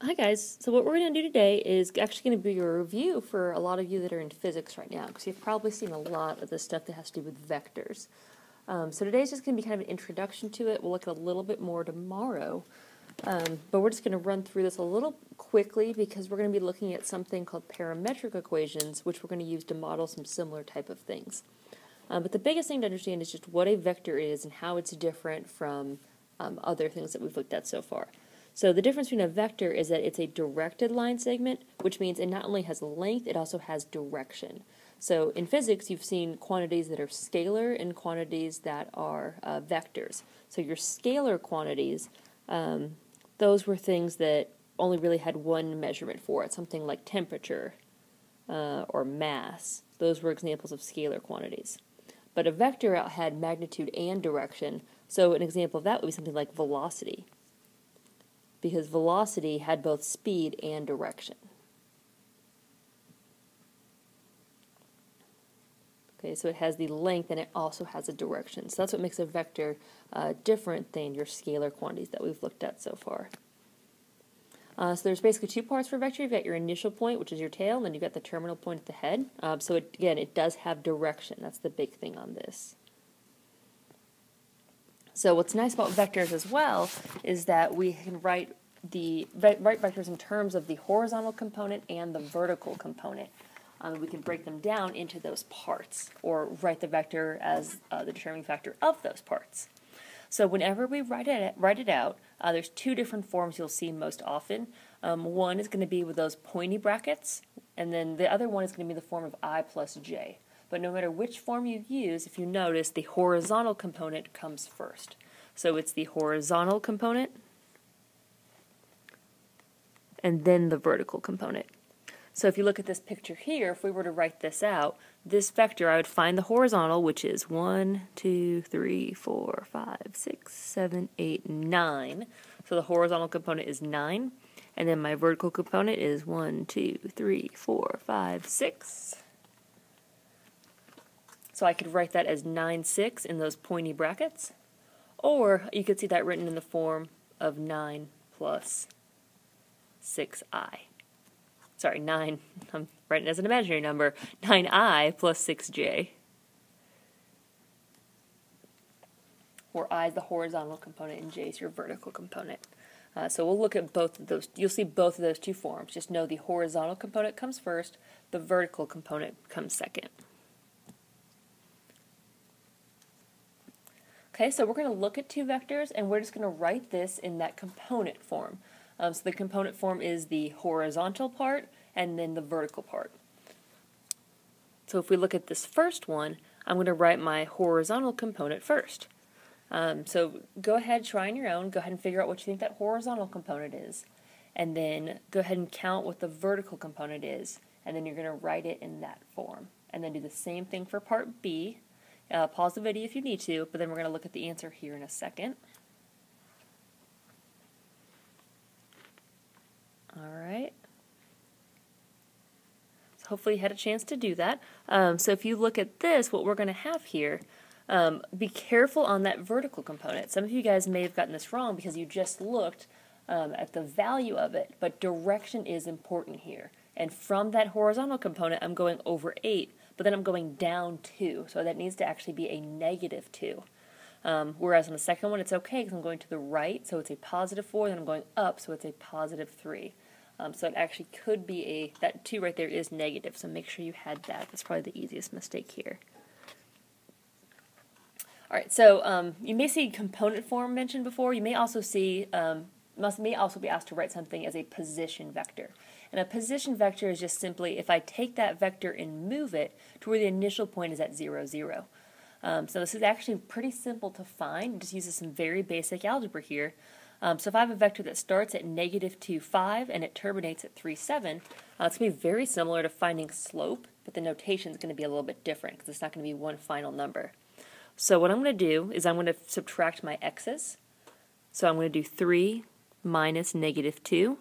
Hi guys, so what we're going to do today is actually going to be a review for a lot of you that are in physics right now, because you've probably seen a lot of the stuff that has to do with vectors. So today's just going to be kind of an introduction to it. We'll look at a little bit more tomorrow, but we're just going to run through this a little quickly because we're going to be looking at something called parametric equations, which we're going to use to model some similar type of things. But the biggest thing to understand is just what a vector is and how it's different from other things that we've looked at so far. So the difference between a vector is that it's a directed line segment, which means it not only has length, it also has direction. So in physics, you've seen quantities that are scalar and quantities that are vectors. So your scalar quantities, those were things that only really had one measurement for it, something like temperature or mass. Those were examples of scalar quantities. But a vector had magnitude and direction, so an example of that would be something like velocity, because velocity had both speed and direction. Okay, so it has the length and it also has a direction. So that's what makes a vector different than your scalar quantities that we've looked at so far. So there's basically two parts for a vector. You've got your initial point, which is your tail, and then you've got the terminal point at the head. So again, it does have direction. That's the big thing on this. So what's nice about vectors as well is that we can write vectors in terms of the horizontal component and the vertical component. We can break them down into those parts, or write the vector as the determining factor of those parts. So whenever we write it out, there's two different forms you'll see most often. One is going to be with those pointy brackets, and then the other one is going to be the form of I plus j. But no matter which form you use, if you notice, the horizontal component comes first. So it's the horizontal component, and then the vertical component. So if you look at this picture here, if we were to write this out, this vector, I would find the horizontal, which is 1, 2, 3, 4, 5, 6, 7, 8, 9. So the horizontal component is 9. And then my vertical component is 1, 2, 3, 4, 5, 6. So I could write that as 9, 6 in those pointy brackets. Or you could see that written in the form of 9 plus 6i. Sorry, 9, I'm writing as an imaginary number, 9i plus 6j, where I is the horizontal component and j is your vertical component. So we'll look at both of those. You'll see both of those two forms. Just know the horizontal component comes first, the vertical component comes second. Okay, so we're going to look at two vectors, and we're just going to write this in that component form. So the component form is the horizontal part and then the vertical part. So if we look at this first one, I'm going to write my horizontal component first. So go ahead, try on your own, go ahead and figure out what you think that horizontal component is. And then go ahead and count what the vertical component is. And then you're going to write it in that form. And then do the same thing for part B. Pause the video if you need to, but then we're going to look at the answer here in a second. Alright. So hopefully you had a chance to do that. So if you look at this, what we're going to have here, be careful on that vertical component. Some of you guys may have gotten this wrong because you just looked at the value of it, but direction is important here. And from that horizontal component, I'm going over 8, but then I'm going down 2, so that needs to actually be a negative 2. Whereas on the second one, it's okay because I'm going to the right, so it's a positive 4, then I'm going up, so it's a positive 3. So it actually could be that 2 right there is negative, so make sure you had that. That's probably the easiest mistake here. Alright, so you may see component form mentioned before. You may also see, may also be asked to write something as a position vector. And a position vector is just simply if I take that vector and move it to where the initial point is at 0, 0. So this is actually pretty simple to find. It just uses some very basic algebra here. So if I have a vector that starts at negative 2, 5 and it terminates at 3, 7, it's going to be very similar to finding slope, but the notation is going to be a little bit different because it's not going to be one final number. So what I'm going to do is I'm going to subtract my x's. So I'm going to do 3 minus negative 2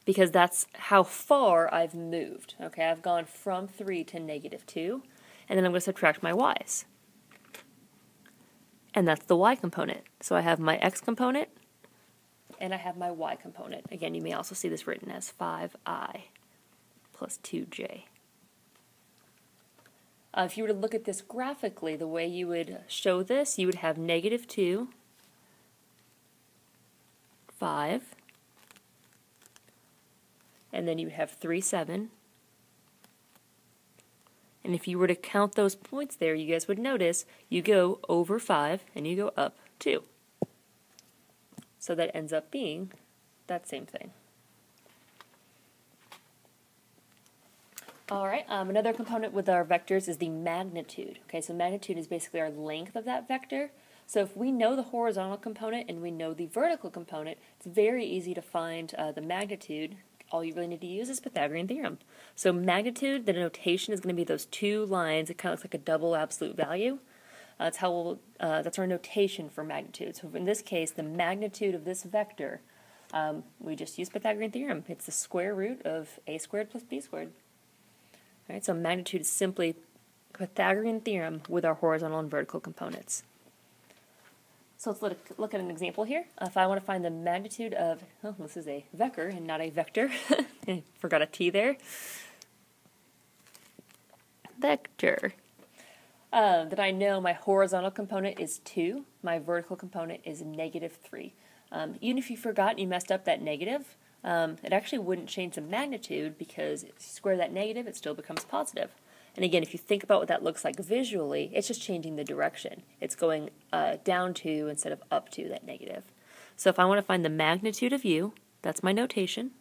because that's how far I've moved. Okay, I've gone from 3 to negative 2, and then I'm going to subtract my y's. And that's the y component. So I have my x component and I have my y component. Again, you may also see this written as 5i plus 2j. If you were to look at this graphically, the way you would show this, you would have negative 2, 5, and then you would have 3, 7. And if you were to count those points there, you guys would notice you go over 5 and you go up 2. So that ends up being that same thing. All right, another component with our vectors is the magnitude. Okay, so magnitude is basically our length of that vector. So if we know the horizontal component and we know the vertical component, it's very easy to find the magnitude. All you really need to use is Pythagorean theorem. So magnitude, the notation is going to be those two lines. It kind of looks like a double absolute value. That's our notation for magnitude. So in this case, the magnitude of this vector, we just use Pythagorean theorem. It's the square root of a squared plus b squared. All right, so magnitude is simply Pythagorean theorem with our horizontal and vertical components. So let's look at an example here. If I want to find the magnitude of, oh, this is a vector and not a vector. I forgot a T there. Vector. Then I know my horizontal component is 2, my vertical component is negative 3. Even if you forgot and you messed up that negative, it actually wouldn't change the magnitude because if you square that negative, it still becomes positive. And again, if you think about what that looks like visually, it's just changing the direction. It's going down to instead of up to that negative. So if I want to find the magnitude of u, that's my notation.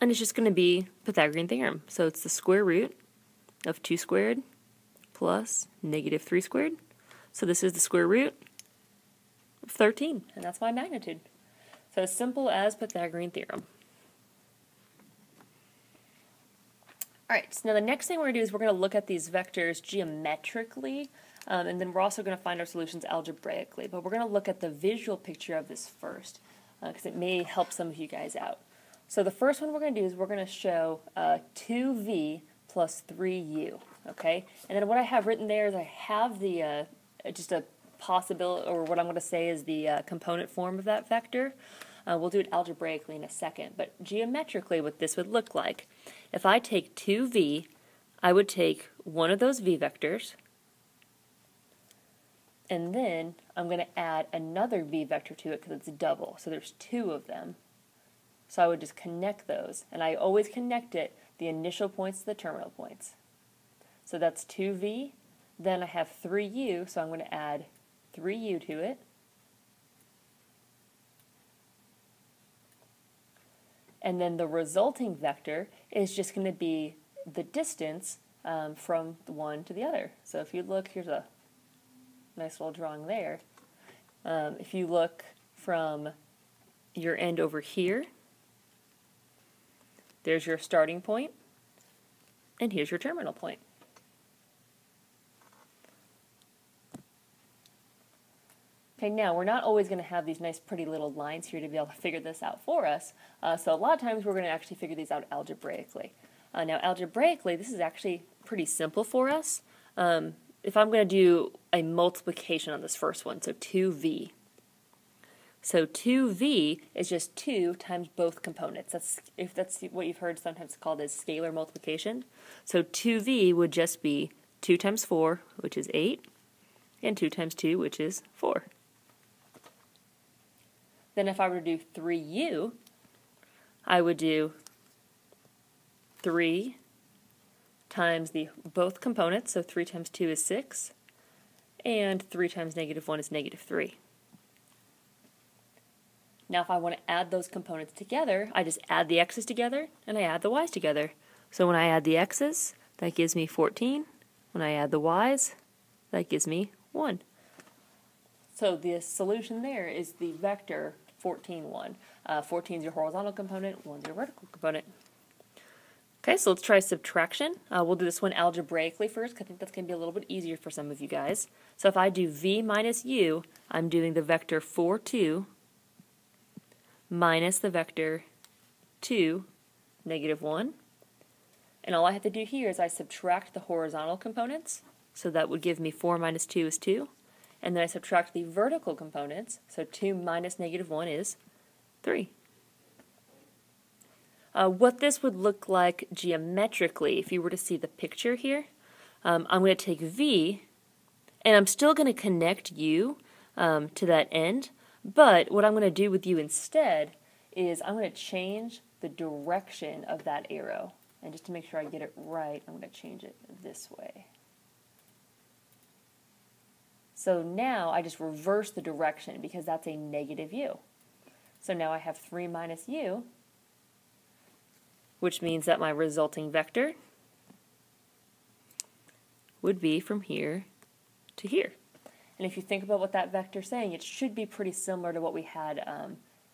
And it's just going to be Pythagorean theorem. So it's the square root of 2 squared plus negative 3 squared. So this is the square root of 13, and that's my magnitude. So as simple as Pythagorean theorem. Alright, so now the next thing we're going to do is we're going to look at these vectors geometrically, and then we're also going to find our solutions algebraically. But we're going to look at the visual picture of this first, because it may help some of you guys out. So the first one we're going to do is we're going to show 2v plus 3u, okay? And then what I have written there is I have the just a possibility, or what I'm going to say is the component form of that vector. We'll do it algebraically in a second, but geometrically what this would look like. If I take 2v, I would take one of those v vectors, and then I'm going to add another v vector to it because it's double, so there's 2 of them. So I would just connect those, and I always connect it the initial points to the terminal points. So that's 2v, then I have 3u, so I'm going to add 3u to it. And then the resulting vector is just going to be the distance from the one to the other. So if you look, here's a nice little drawing there. If you look from your end over here, there's your starting point, and here's your terminal point. Okay, now we're not always going to have these nice pretty little lines here to be able to figure this out for us, so a lot of times we're going to actually figure these out algebraically. Now algebraically, this is actually pretty simple for us. If I'm going to do a multiplication on this first one, so 2v. So 2v is just 2 times both components. That's what you've heard sometimes called as scalar multiplication. So 2v would just be 2 times 4, which is 8, and 2 times 2, which is 4. Then if I were to do 3u, I would do 3 times both components, so 3 times 2 is 6, and 3 times negative 1 is negative 3. Now if I want to add those components together, I just add the x's together, and I add the y's together. So when I add the x's, that gives me 14. When I add the y's, that gives me 1. So the solution there is the vector 14, 1. 14 is your horizontal component, 1 is your vertical component. Okay, so let's try subtraction. We'll do this one algebraically first, because I think that's going to be a little bit easier for some of you guys. So if I do v minus u, I'm doing the vector 4, 2 minus the vector 2, negative 1. And all I have to do here is I subtract the horizontal components, so that would give me 4 minus 2 is 2. And then I subtract the vertical components, so 2 minus negative 1 is 3. What this would look like geometrically, if you were to see the picture here, I'm going to take V, and I'm still going to connect U to that end, but what I'm going to do with U instead is I'm going to change the direction of that arrow. And just to make sure I get it right, I'm going to change it this way. So now I just reverse the direction because that's a negative U. So now I have 3 minus U, which means that my resulting vector would be from here to here. And if you think about what that vector is saying, it should be pretty similar to what we had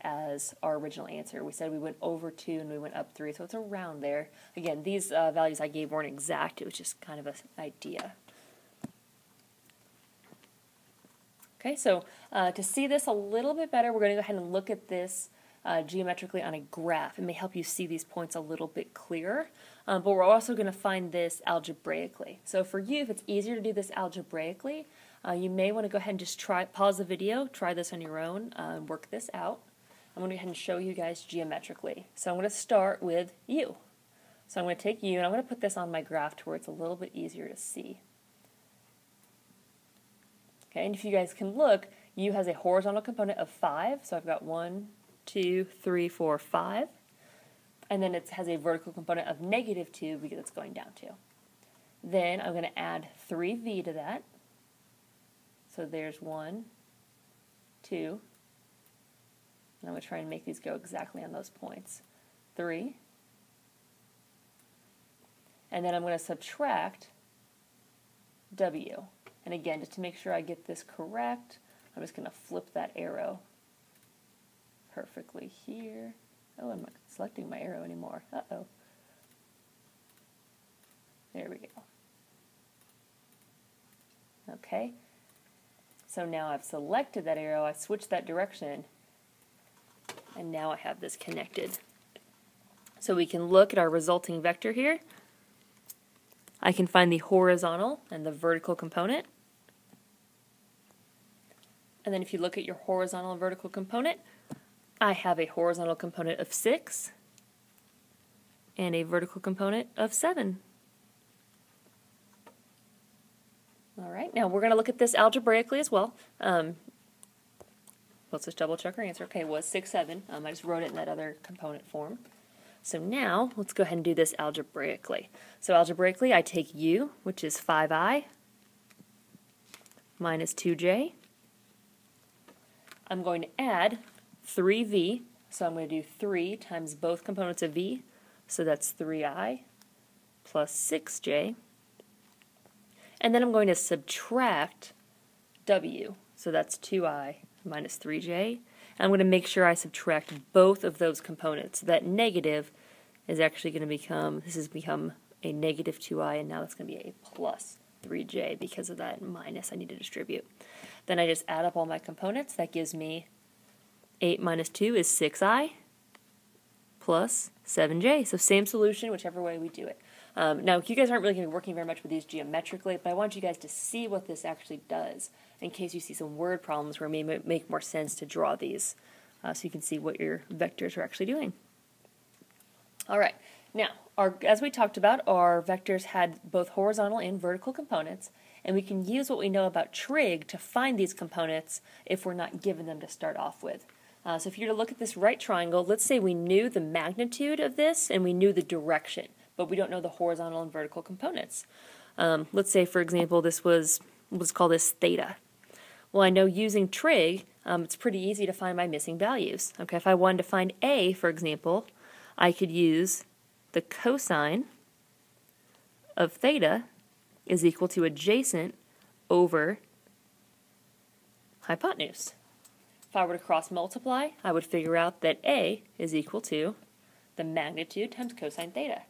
as our original answer. We said we went over 2 and we went up 3, so it's around there. Again, these values I gave weren't exact, it was just kind of an idea. Okay, so to see this a little bit better, we're going to go ahead and look at this geometrically on a graph. It may help you see these points a little bit clearer, but we're also going to find this algebraically. So for you, if it's easier to do this algebraically, you may want to go ahead and just pause the video, try this on your own, work this out. I'm going to go ahead and show you guys geometrically. So I'm going to start with U. So I'm going to take U and I'm going to put this on my graph to where it's a little bit easier to see. Okay, and if you guys can look, U has a horizontal component of 5, so I've got 1, 2, 3, 4, 5. And then it has a vertical component of negative 2 because it's going down 2. Then I'm going to add 3V to that. So there's 1, 2, and I'm going to try and make these go exactly on those points. 3. And then I'm going to subtract W. And again, just to make sure I get this correct, I'm just going to flip that arrow perfectly here. Oh, I'm not selecting my arrow anymore. Uh-oh. There we go. Okay. So now I've selected that arrow, I've switched that direction, and now I have this connected. So we can look at our resulting vector here. I can find the horizontal and the vertical component. And then if you look at your horizontal and vertical component, I have a horizontal component of 6 and a vertical component of 7. All right, now we're going to look at this algebraically as well. Let's just double check our answer. Okay, it was 6, 7. I just wrote it in that other component form. So now let's go ahead and do this algebraically. So algebraically, I take U, which is 5I minus 2J. I'm going to add 3V, so I'm going to do 3 times both components of V, so that's 3I plus 6J. And then I'm going to subtract W, so that's 2I minus 3J. And I'm going to make sure I subtract both of those components. That negative is actually going to become, this has become a negative 2I, and now that's going to be a plus 3J because of that minus I need to distribute. Then I just add up all my components. That gives me 8 minus 2 is 6I plus 7J. So same solution, whichever way we do it. Now, you guys aren't really going to be working very much with these geometrically, but I want you guys to see what this actually does in case you see some word problems where it may make more sense to draw these so you can see what your vectors are actually doing. All right. Now, as we talked about, our vectors had both horizontal and vertical components, and we can use what we know about trig to find these components if we're not given them to start off with. So if you were to look at this right triangle, let's say we knew the magnitude of this and we knew the direction, but we don't know the horizontal and vertical components. Let's say, for example, let's call this theta. Well, I know using trig, it's pretty easy to find my missing values. Okay, if I wanted to find A, for example, I could use the cosine of theta is equal to adjacent over hypotenuse. If I were to cross multiply, I would figure out that A is equal to the magnitude times cosine theta.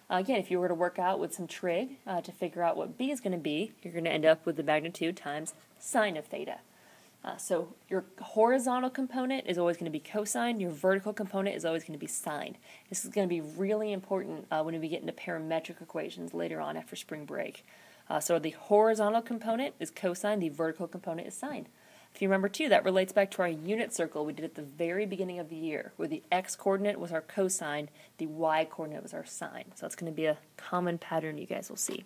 Again, if you were to work out with some trig to figure out what B is going to be, you're going to end up with the magnitude times sine of theta. So your horizontal component is always going to be cosine, your vertical component is always going to be sine. This is going to be really important when we get into parametric equations later on after spring break. So the horizontal component is cosine, the vertical component is sine. If you remember too, that relates back to our unit circle we did at the very beginning of the year, where the x-coordinate was our cosine, the y-coordinate was our sine. So that's going to be a common pattern you guys will see.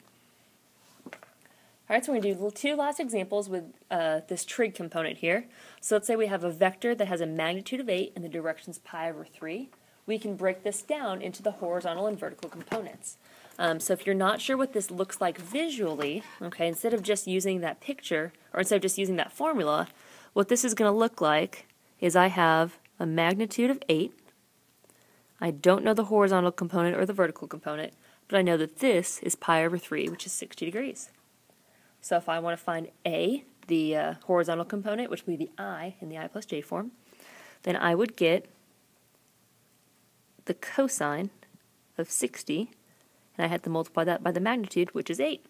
Alright, so we're going to do two last examples with this trig component here. So let's say we have a vector that has a magnitude of 8 and the direction is pi over 3. We can break this down into the horizontal and vertical components. So if you're not sure what this looks like visually, okay, instead of just using that picture, or instead of just using that formula, what this is going to look like is I have a magnitude of 8. I don't know the horizontal component or the vertical component, but I know that this is pi over 3, which is 60 degrees. So if I want to find A, the horizontal component, which would be the I in the I plus j form, then I would get the cosine of 60, and I had to multiply that by the magnitude, which is 8.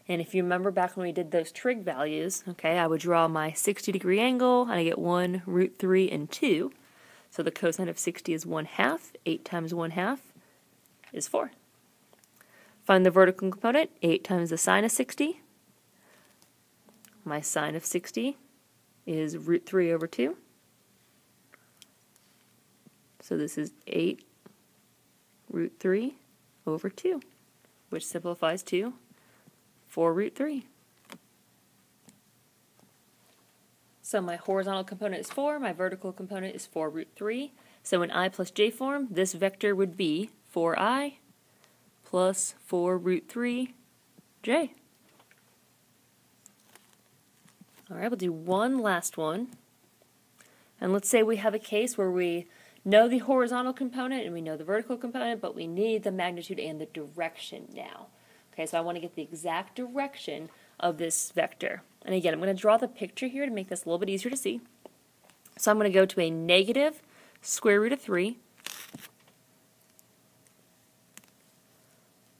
And if you remember back when we did those trig values, okay, I would draw my 60-degree angle, and I get 1, root 3, and 2. So the cosine of 60 is 1/2. 8 times 1/2 is 4. Find the vertical component. 8 times the sine of 60. My sine of 60 is root 3 over 2. So this is 8 root 3 over 2, which simplifies to 4 root 3. So my horizontal component is 4, my vertical component is 4 root 3. So in I plus j form, this vector would be 4i plus 4 root 3j. Alright, we'll do one last one. And let's say we have a case where we know the horizontal component and we know the vertical component, but we need the magnitude and the direction now. Okay, so I want to get the exact direction of this vector. And again, I'm going to draw the picture here to make this a little bit easier to see. So I'm going to go to a negative square root of 3.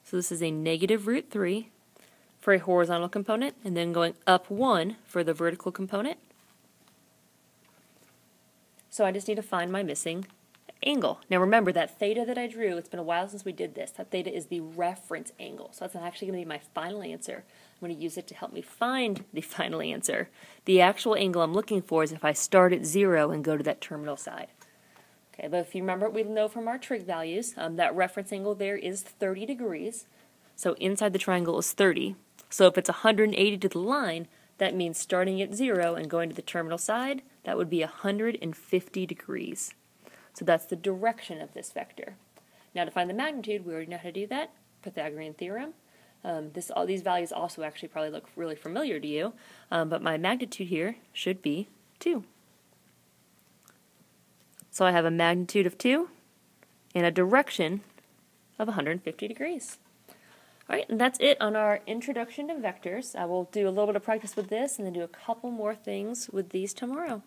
So this is a negative root 3 for a horizontal component, and then going up 1 for the vertical component. So I just need to find my missing angle. Now remember that theta that I drew, it's been a while since we did this, that theta is the reference angle. So that's not actually going to be my final answer. I'm going to use it to help me find the final answer. The actual angle I'm looking for is if I start at 0 and go to that terminal side. Okay, but if you remember, we know from our trig values, that reference angle there is 30 degrees. So inside the triangle is 30. So if it's 180 to the line, that means starting at 0 and going to the terminal side, that would be 150 degrees. So that's the direction of this vector. Now to find the magnitude, we already know how to do that. Pythagorean theorem. All these values also actually probably look really familiar to you, but my magnitude here should be 2. So I have a magnitude of 2 and a direction of 150 degrees. Alright, and that's it on our introduction to vectors. I will do a little bit of practice with this and then do a couple more things with these tomorrow.